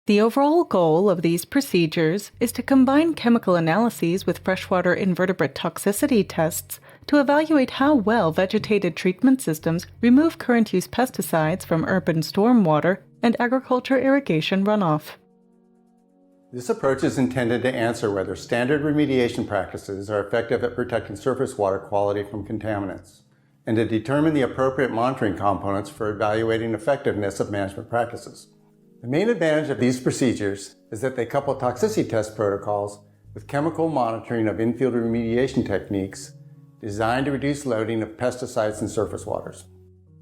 The overall goal of these procedures is to combine chemical analyses with freshwater invertebrate toxicity tests to evaluate how well vegetated treatment systems remove current-use pesticides from urban stormwater and agriculture irrigation runoff. This approach is intended to answer whether standard remediation practices are effective at protecting surface water quality from contaminants, and to determine the appropriate monitoring components for evaluating effectiveness of management practices. The main advantage of these procedures is that they couple toxicity test protocols with chemical monitoring of infield remediation techniques designed to reduce loading of pesticides in surface waters.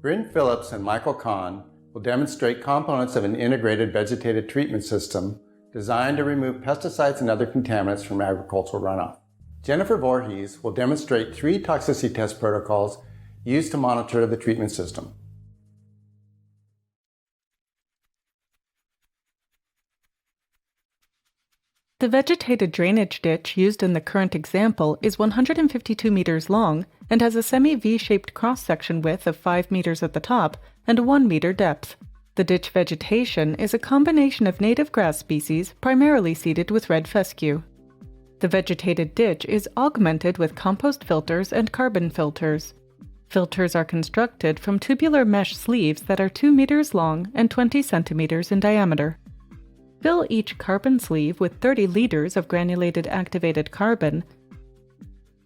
Bryn, Phillips, and Cahn will demonstrate components of an integrated vegetated treatment system designed to remove pesticides and other contaminants from agricultural runoff. Voorhees will demonstrate 3 toxicity test protocols used to monitor the treatment system. The vegetated drainage ditch used in the current example is 152 meters long and has a semi-V-shaped cross-section width of 5 meters at the top and a 1 meter depth. The ditch vegetation is a combination of native grass species primarily seeded with red fescue. The vegetated ditch is augmented with compost filters and carbon filters. Filters are constructed from tubular mesh sleeves that are 2 meters long and 20 centimeters in diameter. Fill each carbon sleeve with 30 liters of granulated activated carbon,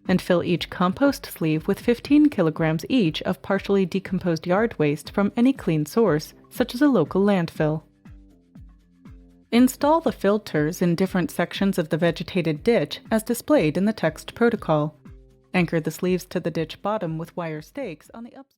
and fill each compost sleeve with 15 kilograms each of partially decomposed yard waste from any clean source, such as a local landfill. Install the filters in different sections of the vegetated ditch as displayed in the text protocol. Anchor the sleeves to the ditch bottom with wire stakes on the upside.